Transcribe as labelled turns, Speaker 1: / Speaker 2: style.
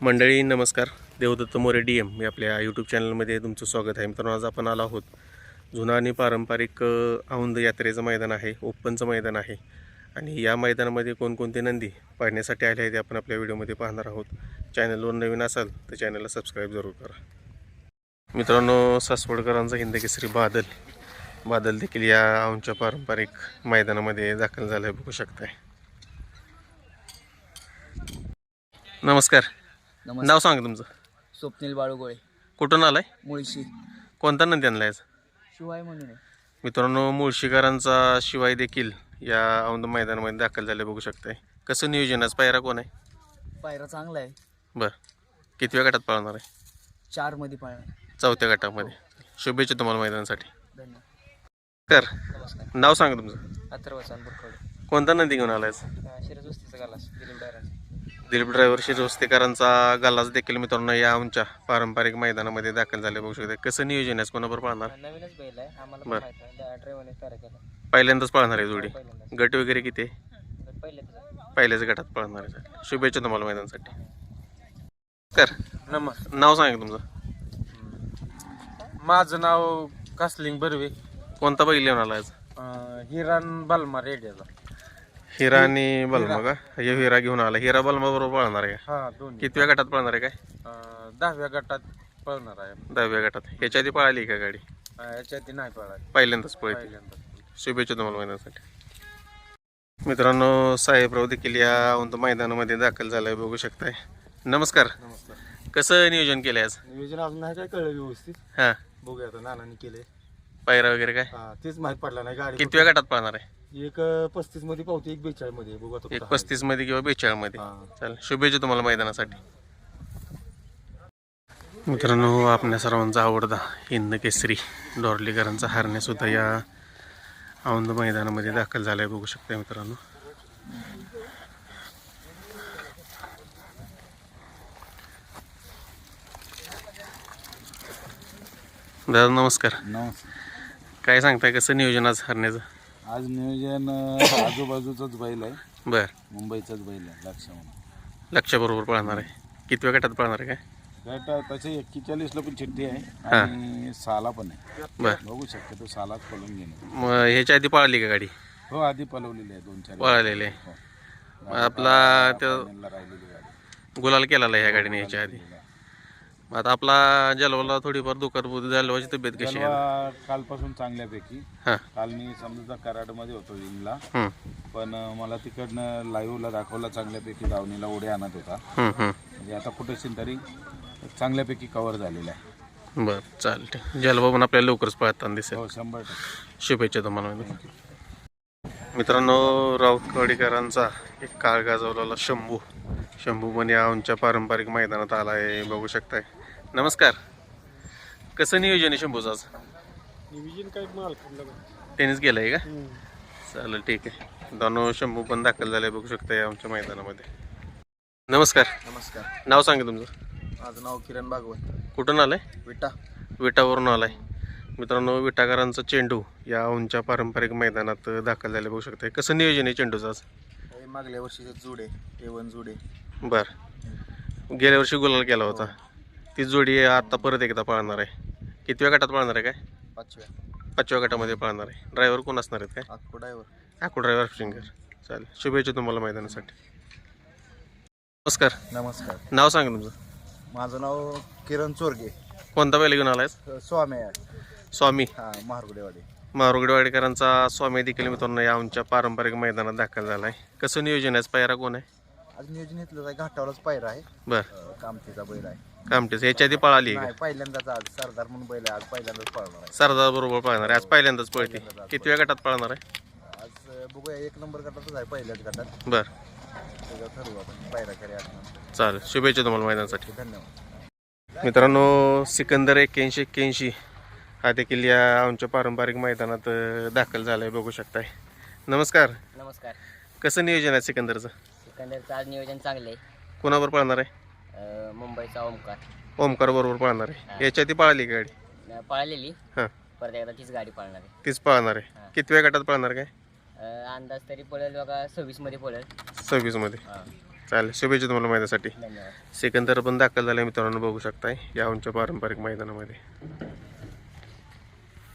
Speaker 1: मंडळी नमस्कार. Devdatt More D M मी आपल्या यूट्यूब चॅनलमध्ये तुमचं स्वागत आहे. मित्रांनो, आज आपण आलो आहोत जुनं आणि पारंपरिक औंध यात्रेचं मैदान आहे, ओपनचं मैदान आहे. आणि या मैदानामध्ये कोणकोणते नंदी पाहण्यासाठी आले आहेत ते आपण आपल्या व्हिडिओमध्ये पाहणार आहोत. चॅनलवर नवीन असाल तर चॅनलला सबस्क्राईब जरूर करा. मित्रांनो, सासवडकरांचा हिंदकेसरी बादल देखील या औंधच्या पारंपरिक मैदानामध्ये दाखल झालं आहे, बघू शकताय. नमस्कार. नाव सांगा तुमचं.
Speaker 2: स्वप्नील बाळूगोळे,
Speaker 1: कुठून आलाय?
Speaker 2: मुळशी.
Speaker 1: कोणता नंदी आणलाय आज?
Speaker 2: शिवाय म्हणून आहे.
Speaker 1: मित्रांनो, मुळशीकरांचा शिवाय देखील या औंध मैदानामध्ये दाखल झाले, बघू शकताय. कसं नियोजन आज? पायरा कोण आहे?
Speaker 2: पायरा चांगला आहे.
Speaker 1: बरं, कितव्या गटात पळणार आहे?
Speaker 2: 4 मध्ये पायरा.
Speaker 1: 4थ्या गटामध्ये. शुभेच्छा तुम्हाला मैदानासाठी.
Speaker 2: धन्यवाद.
Speaker 1: तर
Speaker 2: नमस्कार.
Speaker 1: नाव सांगा तुमचं.
Speaker 2: अथर्व चांदपूरकडे.
Speaker 1: कोणता नंदी घेऊन आलाय?
Speaker 2: शिरजोस्तीचा गालास दिलीप डायरा.
Speaker 1: दिलीप ड्रायव्हर शिरवस्तेकरांचा गल्लाच देखील मित्रांनो या आमच्या पारंपरिक मैदानामध्ये दाखल झाले, बघू शकता. कसं नियोजन आहे? कोणाबरोबर पळणार?
Speaker 2: नवीनच बैल आहे आम्हाला पण
Speaker 1: बरं.
Speaker 2: माहिती आहे. ड्रायव्हरने तयार केला.
Speaker 1: पहिल्यांदाच पळणार आहे जोडी.
Speaker 2: पहिल्यांदाच.
Speaker 1: गट वगैरे किती आहे?
Speaker 2: पहिल्यांदाच.
Speaker 1: पहिल्याच गटात पळणार आहे. शुभेच्छा तुम्हाला मैदानासाठी. तर
Speaker 3: नमस्कार.
Speaker 1: नाव सांगा तुमचं.
Speaker 3: माझं नाव कासलिंग बर्वे.
Speaker 1: कोणता बैल घेऊन आला आज?
Speaker 3: हिरान बालमा रेड्याचा.
Speaker 1: हिरा आणि बलमा का? हे हिरा घेऊन आला. हिरा बलमा बरोबर पळणार आहे का?
Speaker 3: हा, दोन्ही.
Speaker 1: कितव्या गटात पळणार आहे? काय
Speaker 3: 10व्या गटात पळणार आहे.
Speaker 1: 10व्या गटात. ह्याच्या आधी पळाली का गाडी?
Speaker 3: याच्या आधी नाही पळाली,
Speaker 1: पहिल्यांदाच पळते.
Speaker 3: पहिल्यांदा.
Speaker 1: शुभेच्छा तुम्हाला मैदानासाठी. मित्रांनो, साहेबराव देखील या औंध मैदानामध्ये दाखल झालाय, बघू शकताय. नमस्कार.
Speaker 3: नमस्कार.
Speaker 1: कसं नियोजन केलंय आज?
Speaker 3: नियोजन अजून नाही काय कळलं व्यवस्थित.
Speaker 1: हा,
Speaker 3: बघूया आता, नानांनी केले.
Speaker 1: पायरा वगैरे काय?
Speaker 3: तेच माहित पडला नाही. गाडी
Speaker 1: कितव्या गटात पळणार आहे?
Speaker 3: एक 35 मध्ये पावती, एक 42 मध्ये. बघू आता
Speaker 1: एक
Speaker 3: कुठं
Speaker 1: 35 मध्ये किंवा 42 मध्ये.
Speaker 3: आहे.
Speaker 1: चालेल, शुभेच्छा तुम्हाला मैदानासाठी. मित्रांनो, आपल्या सर्वांचा आवडता हिंद केसरी डोरलीकरांचा हरणे सुद्धा या औंध मैदानामध्ये दाखल झालाय, बघू शकता मित्रांनो. दादा नमस्कार.
Speaker 3: नमस्कार.
Speaker 1: काय सांगताय, कसं नियोजन आज हरण्याचं?
Speaker 3: आज नियोजन आजूबाजूचाच बैल आहे,
Speaker 1: बर,
Speaker 3: मुंबईचाच बैल आहे. लक्ष म्हणून
Speaker 1: लक्षाबरोबर पळणार आहे. कितव्या गटात पळणार आहे? काय
Speaker 3: गट तसे 41ला पण चिठ्ठी आहे
Speaker 1: हा.
Speaker 3: आणि साला पण आहे.
Speaker 1: बर,
Speaker 3: बघू शकतो, तो सालाच पळून घेणे.
Speaker 1: मग ह्याच्या आधी पळाली का गाडी?
Speaker 3: हो, आधी पळवलेली आहे 2-4.
Speaker 1: पळालेली आहे.
Speaker 3: हो.
Speaker 1: मग आपला तो
Speaker 3: फायनलला राहिलेली गाडी.
Speaker 1: गुलाल केलेला आहे ह्या गाडीने ह्याच्या आधी. मग आता आपला जलवाला थोडीफार दुखत जलवाची तब्येत कशी आहे?
Speaker 3: जलवा कालपासून चांगल्यापैकी.
Speaker 1: हां.
Speaker 3: काल मी समजा कराडमध्ये होतो विंगला,
Speaker 1: हं,
Speaker 3: पण मला तिकडनं लाईव्हला दाखवला चांगल्यापैकी. दावणीला उडी आणत होता.
Speaker 1: हं, हं.
Speaker 3: म्हणजे आता कुठेच तरी चांगल्यापैकी कव्हर झालेला आहे.
Speaker 1: बरं, चालते. जलवा पण आपल्याला लवकरच पळताना दिसेल.
Speaker 3: हो, 100%.
Speaker 1: शुभेच्छा तुम्हाला. मित्रांनो, राऊतवाडीकरांचा एक काळ गाजवलेला शंभू पण या आमच्या पारंपरिक मैदानात आला आहे, बघू शकताय. नमस्कार. कसं नियोजन आहे शंभूचं आज?
Speaker 3: नियोजन काय माल
Speaker 1: त्यांनीच केलं आहे का? चालेल, ठीक आहे. दोन शंभू पण दाखल झाले, बघू शकताय आमच्या मैदानामध्ये. नमस्कार.
Speaker 2: नमस्कार.
Speaker 1: नाव सांगा तुमचं.
Speaker 2: माझं नाव किरण भागवत,
Speaker 1: कुठून आलंय?
Speaker 2: विटा
Speaker 1: विटावरून आलाय. मित्रांनो, विटाकरांचा चेंडू या औंधच्या पारंपरिक मैदानात दाखल झाले, बघू शकताय. कसं नियोजन आहे चेंडूचं आज?
Speaker 2: हे मागल्या वर्षीचे जुडे, A1 जुडे.
Speaker 1: बरं, गेल्या वर्षी गुलाल केला होता. ती जोडी आता परत एकदा पळणार आहे. कितव्या गटात पळणार आहे? काय 5व्या गटामध्ये पळणार आहे. ड्रायव्हर कोण असणार आहेत? काय
Speaker 2: अक्को ड्रायव्हर.
Speaker 1: आकू ड्रायव्हर फिंगर. चालेल, शुभेच्छा तुम्हाला मैदानासाठी. नमस्कार.
Speaker 2: नमस्कार.
Speaker 1: नाव सांगा तुमचं.
Speaker 2: माझं नाव किरण चोरगे.
Speaker 1: कोणता बैल घेऊन आलाय?
Speaker 2: स्वामी आहे.
Speaker 1: स्वामी.
Speaker 2: हा, महारगुडेवाडी.
Speaker 1: मारुगडेवाडीकरांचा स्वामी देखील मित्रांनो या आमच्या पारंपरिक मैदानात दाखल झाला आहे. कसं नियोजन आहे? पायरा कोण आहे?
Speaker 2: आज नियोजन घेतलं आहे, घाटावरच पायरा आहे.
Speaker 1: बरं,
Speaker 2: कामतीचा बैल आहे.
Speaker 1: कामटेच. ह्याच्या आधी पळाली आहे
Speaker 2: नाही, पहिल्यांदाच. आज सरदार म्हणून बैल आहे, आज पहिल्यांदाच पळणार आहे.
Speaker 1: सरदार बरोबर पळणार आहे. आज पहिल्यांदाच पळते. कितव्या गटात पळणार आहे?
Speaker 2: आज बघूया, 1 नंबर गटातच आहे, पहिल्याच गटात.
Speaker 1: बरं,
Speaker 2: त्याच्यावर ठरवू आपण पायरा करी असणार.
Speaker 1: चालेल, शुभेच्छा तुम्हाला मैदानासाठी.
Speaker 2: धन्यवाद.
Speaker 1: मित्रांनो, सिकंदर 8181 हा देखील या आमच्या पारंपरिक मैदानात दाखल झाला आहे, बघू शकताय. नमस्कार.
Speaker 4: नमस्कार.
Speaker 1: कसं नियोजन आहे सिकंदरचं?
Speaker 4: सिकंदरचं आज नियोजन चांगलं आहे.
Speaker 1: कोणाबरोबर पळणार आहे?
Speaker 4: मुंबईचा ओमकार
Speaker 1: ओमकार बरोबर पळणार आहे. याच्या आधी पळाली का गाडी?
Speaker 4: पळालेली.
Speaker 1: हां,
Speaker 4: परत एकदा तीच गाडी पळणार आहे.
Speaker 1: तीच पळणार आहे. कितव्या गटात पळणार? काय
Speaker 4: अंदाज तरी पळेल बघा, 26 मध्ये पळेल.
Speaker 1: 26 मध्ये.
Speaker 4: हां.
Speaker 1: चालेल, शुभेच्छा तुम्हाला मैदानासाठी.
Speaker 4: धन्यवाद.
Speaker 1: सिकंदर पण दाखल झाला मित्रांनो, बघू शकताय या औंधच्या पारंपरिक मैदानामध्ये.